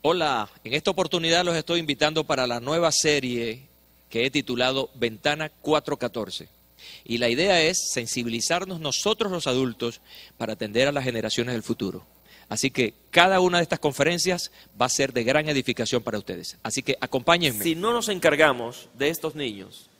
Hola, en esta oportunidad los estoy invitando para la nueva serie que he titulado Ventana 414. Y la idea es sensibilizarnos nosotros los adultos para atender a las generaciones del futuro. Así que cada una de estas conferencias va a ser de gran edificación para ustedes. Así que acompáñenme. Si no nos encargamos de estos niños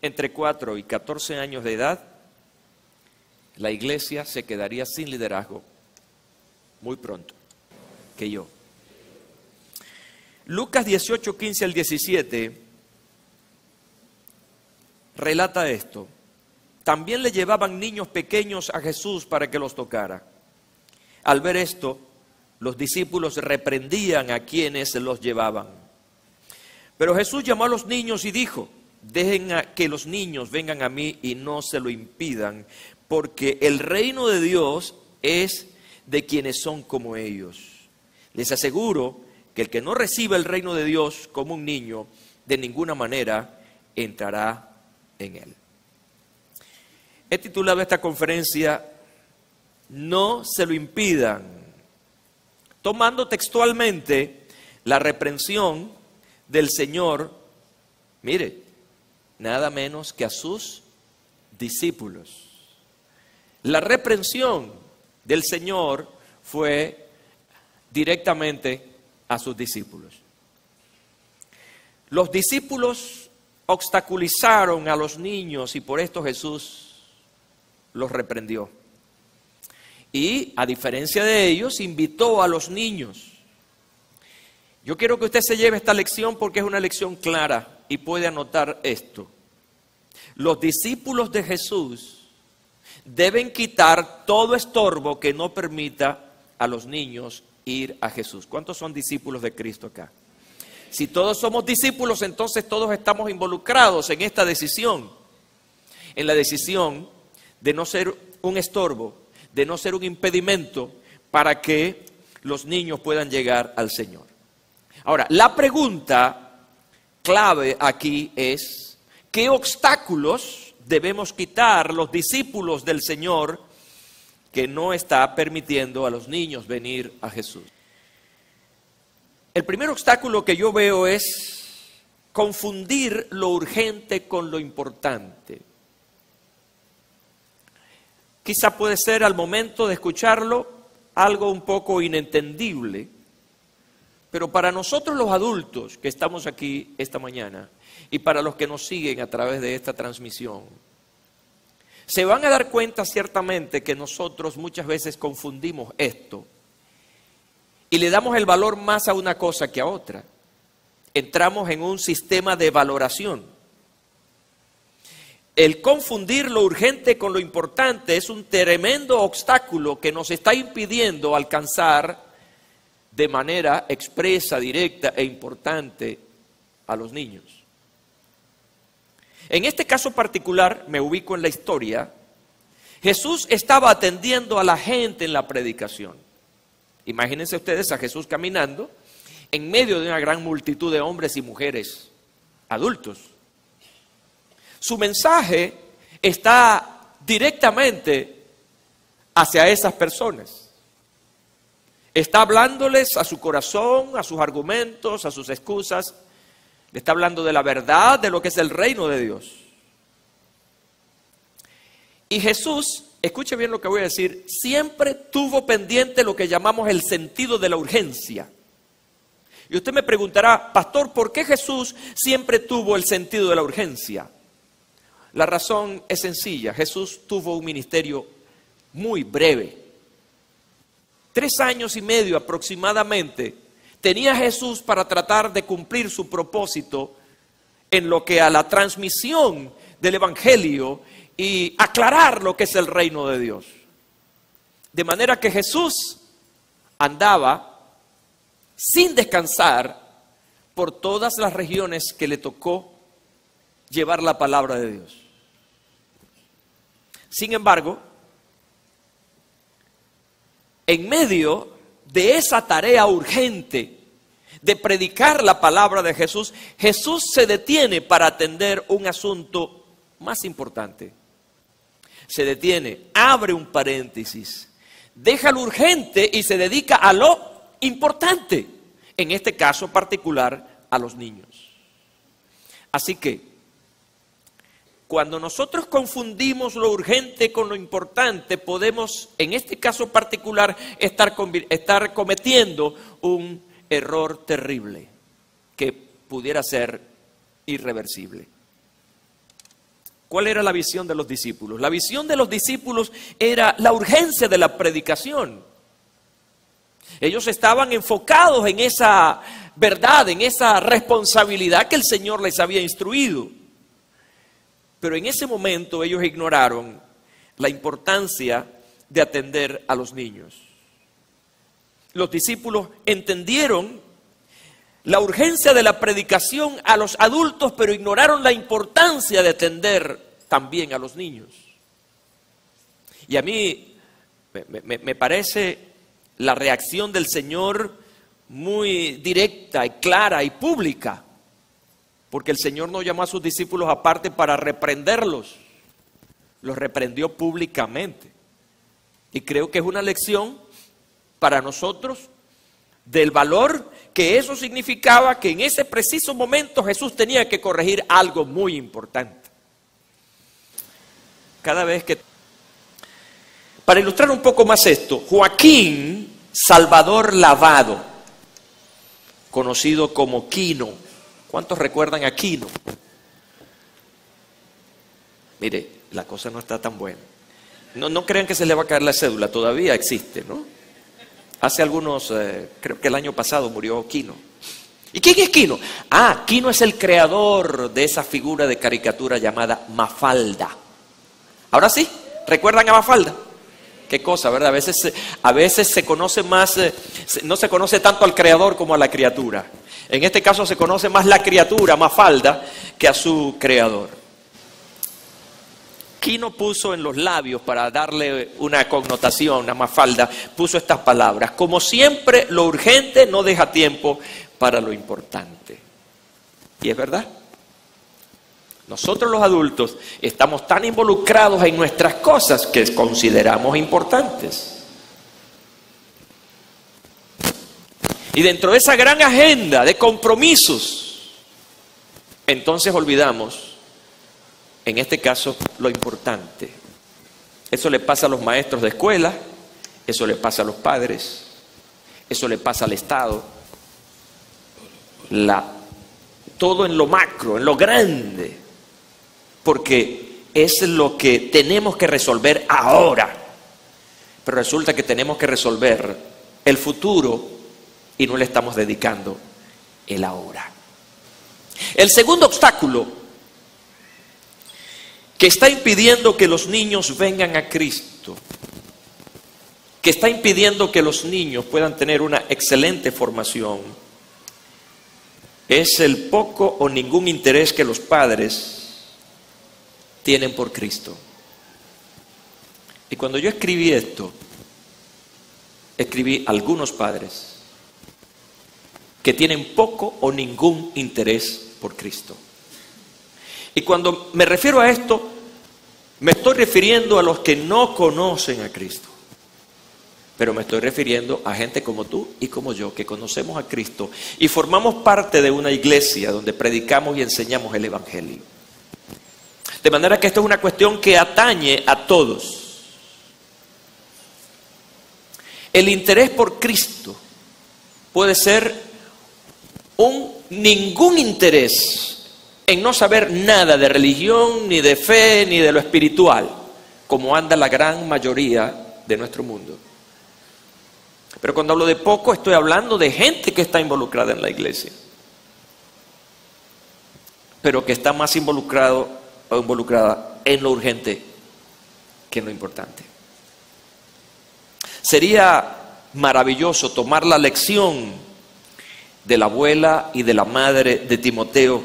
entre 4 y 14 años de edad, la iglesia se quedaría sin liderazgo muy pronto, que yo. Lucas 18, 15 al 17 relata esto. También le llevaban niños pequeños a Jesús para que los tocara. Al ver esto, los discípulos reprendían a quienes los llevaban. Pero Jesús llamó a los niños y dijo: dejen que los niños vengan a mí y no se lo impidan, porque el reino de Dios es de quienes son como ellos. Les aseguro que el que no reciba el reino de Dios como un niño, de ninguna manera entrará en él. He titulado esta conferencia No se lo impidan, tomando textualmente la reprensión del Señor, mire, nada menos que a sus discípulos. La reprensión del Señor fue directamente a sus discípulos. Los discípulos obstaculizaron a los niños y por esto Jesús los reprendió. Y a diferencia de ellos, invitó a los niños. Yo quiero que usted se lleve esta lección porque es una lección clara y puede anotar esto. Los discípulos de Jesús deben quitar todo estorbo que no permita a los niños ir a Jesús. ¿Cuántos son discípulos de Cristo acá? Si todos somos discípulos, entonces todos estamos involucrados en esta decisión. En la decisión de no ser un estorbo, de no ser un impedimento para que los niños puedan llegar al Señor. Ahora, la pregunta clave aquí es: ¿qué obstáculos debemos quitar los discípulos del Señor que no está permitiendo a los niños venir a Jesús? El primer obstáculo que yo veo es confundir lo urgente con lo importante. Quizá puede ser al momento de escucharlo algo un poco inentendible, pero para nosotros los adultos que estamos aquí esta mañana y para los que nos siguen a través de esta transmisión, se van a dar cuenta ciertamente que nosotros muchas veces confundimos esto y le damos el valor más a una cosa que a otra. Entramos en un sistema de valoración. El confundir lo urgente con lo importante es un tremendo obstáculo que nos está impidiendo alcanzar de manera expresa, directa e importante a los niños. En este caso particular, me ubico en la historia, Jesús estaba atendiendo a la gente en la predicación. Imagínense ustedes a Jesús caminando en medio de una gran multitud de hombres y mujeres adultos. Su mensaje está directamente hacia esas personas. Está hablándoles a su corazón, a sus argumentos, a sus excusas. Le está hablando de la verdad, de lo que es el reino de Dios. Y Jesús, escuche bien lo que voy a decir, siempre tuvo pendiente lo que llamamos el sentido de la urgencia. Y usted me preguntará: pastor, ¿por qué Jesús siempre tuvo el sentido de la urgencia? La razón es sencilla. Jesús tuvo un ministerio muy breve. 3 años y medio aproximadamente tenía Jesús para tratar de cumplir su propósito en lo que a la transmisión del Evangelio y aclarar lo que es el reino de Dios. De manera que Jesús andaba sin descansar por todas las regiones que le tocó llevar la palabra de Dios. Sin embargo, en medio de esa tarea urgente de predicar la palabra de Jesús, Jesús se detiene para atender un asunto más importante. Se detiene, abre un paréntesis, deja lo urgente y se dedica a lo importante. en este caso particular, a los niños. Así que, cuando nosotros confundimos lo urgente con lo importante, podemos, en este caso particular, estar cometiendo un error terrible que pudiera ser irreversible. ¿Cuál era la visión de los discípulos? La visión de los discípulos era la urgencia de la predicación. Ellos estaban enfocados en esa verdad, en esa responsabilidad que el Señor les había instruido. Pero en ese momento ellos ignoraron la importancia de atender a los niños. Los discípulos entendieron la urgencia de la predicación a los adultos, pero ignoraron la importancia de atender también a los niños. Y a mí me parece la reacción del Señor muy directa y clara y pública, porque el Señor no llamó a sus discípulos aparte para reprenderlos, los reprendió públicamente. Y creo que es una lección para nosotros del valor que eso significaba, que en ese preciso momento Jesús tenía que corregir algo muy importante. Para ilustrar un poco más esto, Joaquín Salvador Lavado, conocido como Quino. ¿Cuántos recuerdan a Quino? Mire, la cosa no está tan buena. No crean que se le va a caer la cédula, todavía existe, ¿no? Hace algunos, creo que el año pasado murió Quino. ¿Y quién es Quino? Quino es el creador de esa figura de caricatura llamada Mafalda. Ahora sí, ¿recuerdan a Mafalda? Qué cosa, ¿verdad? A veces se conoce más, no se conoce tanto al creador como a la criatura. En este caso se conoce más la criatura, Mafalda, que a su creador. Quino puso en los labios, para darle una connotación a Mafalda, puso estas palabras: como siempre, lo urgente no deja tiempo para lo importante. Y es verdad. Nosotros los adultos estamos tan involucrados en nuestras cosas que consideramos importantes. Y dentro de esa gran agenda de compromisos, entonces olvidamos, en este caso, lo importante. Eso le pasa a los maestros de escuela, eso le pasa a los padres, eso le pasa al Estado. Todo en lo macro, en lo grande. Porque es lo que tenemos que resolver ahora. Pero resulta que tenemos que resolver el futuro y no le estamos dedicando el ahora. El segundo obstáculo que está impidiendo que los niños vengan a Cristo, que está impidiendo que los niños puedan tener una excelente formación, es el poco o ningún interés que los padres tienen por Cristo. Y cuando yo escribí esto, escribí algunos padres que tienen poco o ningún interés por Cristo. Y cuando me refiero a esto, me estoy refiriendo a los que no conocen a Cristo. Pero me estoy refiriendo a gente como tú y como yo, que conocemos a Cristo y formamos parte de una iglesia donde predicamos y enseñamos el Evangelio. De manera que esto es una cuestión que atañe a todos. El interés por Cristo puede ser ningún interés en no saber nada de religión, ni de fe, ni de lo espiritual, como anda la gran mayoría de nuestro mundo. Pero cuando hablo de poco, estoy hablando de gente que está involucrada en la iglesia, pero que está más involucrada en lo urgente que en lo importante. Sería maravilloso tomar la lección de la abuela y de la madre de Timoteo.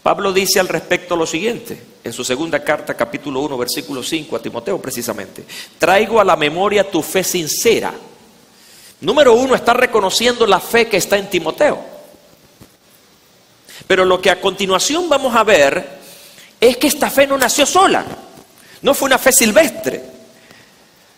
Pablo dice al respecto lo siguiente, en su segunda carta, capítulo 1, versículo 5, a Timoteo precisamente: traigo a la memoria tu fe sincera. Número uno, está reconociendo la fe que está en Timoteo. Pero lo que a continuación vamos a ver es que esta fe no nació sola, no fue una fe silvestre.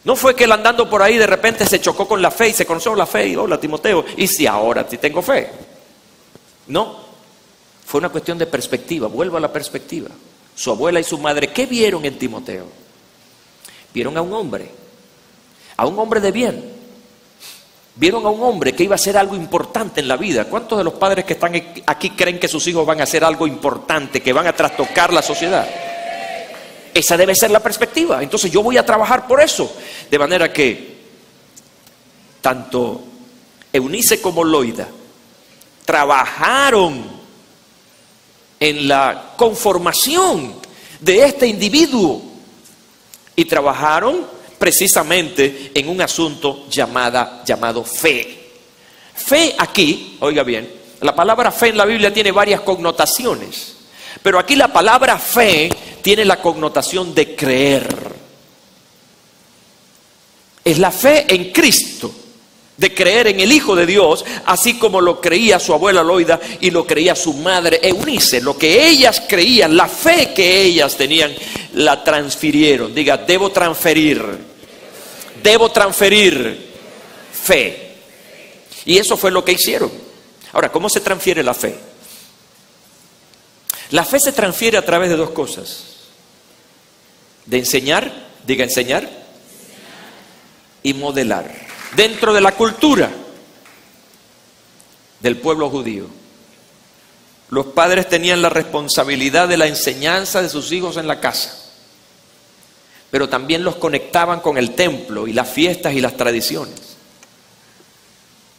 No fue que él andando por ahí de repente se chocó con la fe y se conoció la fe y hola Timoteo, y si ahora sí tengo fe. No, fue una cuestión de perspectiva. Vuelvo a la perspectiva. Su abuela y su madre, ¿qué vieron en Timoteo? Vieron a un hombre de bien. Vieron a un hombre que iba a hacer algo importante en la vida. ¿Cuántos de los padres que están aquí creen que sus hijos van a hacer algo importante, que van a trastocar la sociedad? Esa debe ser la perspectiva. Entonces yo voy a trabajar por eso. De manera que tanto Eunice como Loida trabajaron en la conformación de este individuo y trabajaron precisamente en un asunto llamado fe. Fe aquí, oiga bien, la palabra fe en la Biblia tiene varias connotaciones, pero aquí la palabra fe tiene la connotación de creer. Es la fe en Cristo, de creer en el Hijo de Dios, así como lo creía su abuela Loida y lo creía su madre Eunice. Lo que ellas creían, la fe que ellas tenían, la transfirieron. Diga, debo transferir fe. Y eso fue lo que hicieron. Ahora, ¿cómo se transfiere la fe? La fe se transfiere a través de dos cosas. De enseñar, diga enseñar, y modelar. Dentro de la cultura del pueblo judío, los padres tenían la responsabilidad de la enseñanza de sus hijos en la casa, pero también los conectaban con el templo y las fiestas y las tradiciones.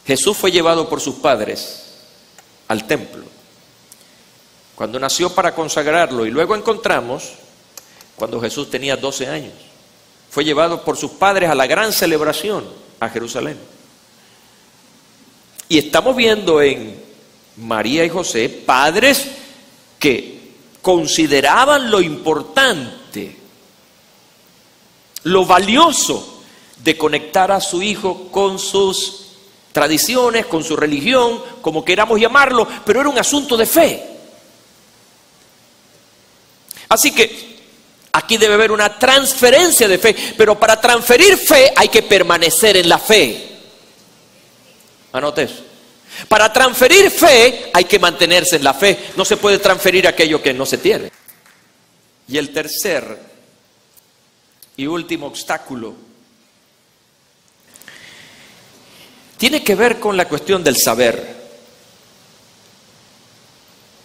Jesús fue llevado por sus padres al templo cuando nació para consagrarlo, y luego encontramos cuando Jesús tenía 12 años. Fue llevado por sus padres a la gran celebración a Jerusalén. Y estamos viendo en María y José padres que consideraban lo importante, lo valioso de conectar a su hijo con sus tradiciones, con su religión, como queramos llamarlo, pero era un asunto de fe. Así que aquí debe haber una transferencia de fe, pero para transferir fe hay que permanecer en la fe. Anote eso. Para transferir fe hay que mantenerse en la fe. No se puede transferir aquello que no se tiene. Y el tercer y último obstáculo tiene que ver con la cuestión del saber,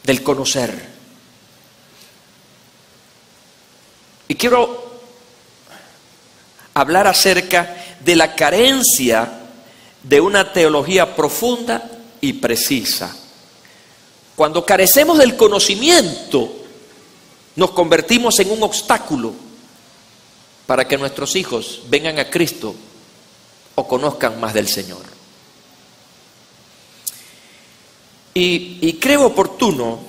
del conocer. Y quiero hablar acerca de la carencia de una teología profunda y precisa. Cuando carecemos del conocimiento, nos convertimos en un obstáculo para que nuestros hijos vengan a Cristo o conozcan más del Señor. Y creo oportuno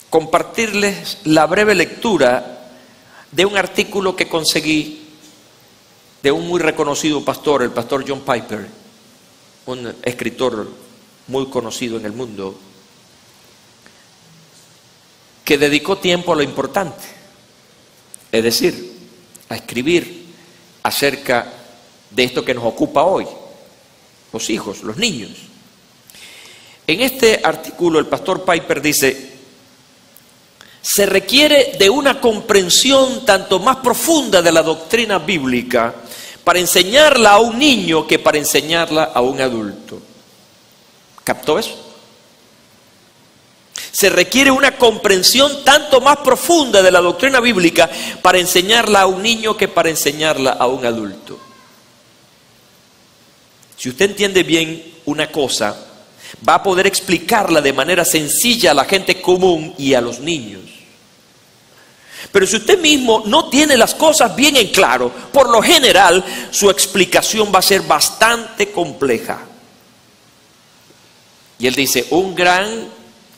compartirles la breve lectura de un artículo que conseguí de un muy reconocido pastor, el pastor John Piper, un escritor muy conocido en el mundo, que dedicó tiempo a lo importante, es decir, a escribir acerca de esto que nos ocupa hoy, los hijos, los niños. En este artículo el pastor Piper dice: se requiere de una comprensión tanto más profunda de la doctrina bíblica para enseñarla a un niño que para enseñarla a un adulto. ¿Captó eso? Se requiere una comprensión tanto más profunda de la doctrina bíblica para enseñarla a un niño que para enseñarla a un adulto. Si usted entiende bien una cosa, va a poder explicarla de manera sencilla a la gente común y a los niños. Pero si usted mismo no tiene las cosas bien en claro, por lo general su explicación va a ser bastante compleja. Y él dice, un gran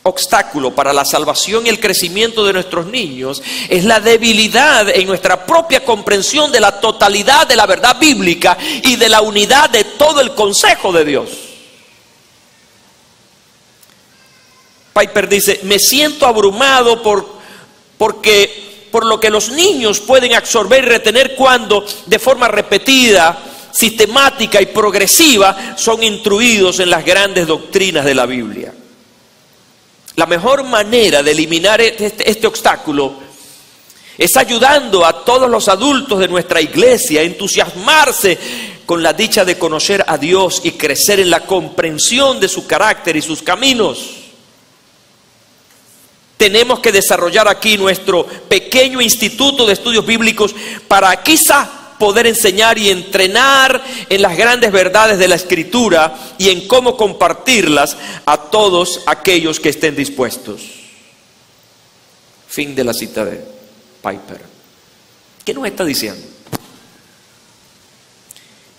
obstáculo para la salvación y el crecimiento de nuestros niños es la debilidad en nuestra propia comprensión de la totalidad de la verdad bíblica y de la unidad de todo el consejo de Dios. Piper dice, me siento abrumado porque por lo que los niños pueden absorber y retener cuando de forma repetida, sistemática y progresiva son instruidos en las grandes doctrinas de la Biblia. La mejor manera de eliminar este obstáculo es ayudando a todos los adultos de nuestra iglesia a entusiasmarse con la dicha de conocer a Dios y crecer en la comprensión de su carácter y sus caminos. Tenemos que desarrollar aquí nuestro pequeño instituto de estudios bíblicos para quizá poder enseñar y entrenar en las grandes verdades de la Escritura y en cómo compartirlas a todos aquellos que estén dispuestos. Fin de la cita de Piper. ¿Qué nos está diciendo?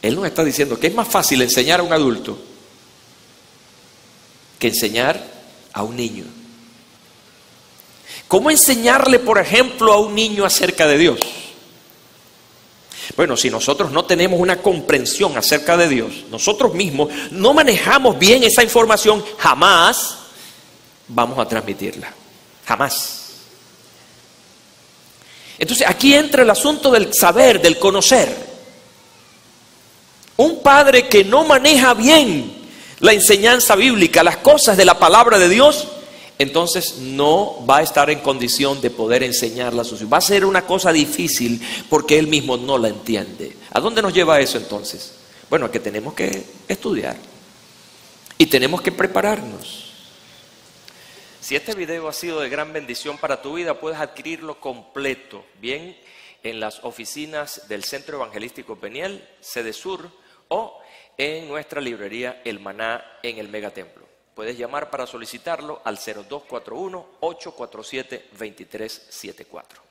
Él nos está diciendo que es más fácil enseñar a un adulto que enseñar a un niño. ¿Cómo enseñarle, por ejemplo, a un niño acerca de Dios? Bueno, si nosotros no tenemos una comprensión acerca de Dios, nosotros mismos no manejamos bien esa información, jamás vamos a transmitirla. Jamás. Entonces aquí entra el asunto del saber, del conocer. Un padre que no maneja bien la enseñanza bíblica, las cosas de la palabra de Dios, entonces no va a estar en condición de poder enseñarla a sus hijos. Va a ser una cosa difícil porque él mismo no la entiende. ¿A dónde nos lleva eso entonces? Bueno, a que tenemos que estudiar y tenemos que prepararnos. Si este video ha sido de gran bendición para tu vida, puedes adquirirlo completo, bien en las oficinas del Centro Evangelístico Peniel, sede sur, o en nuestra librería El Maná en el Megatemplo. Puedes llamar para solicitarlo al 0241-847-2374.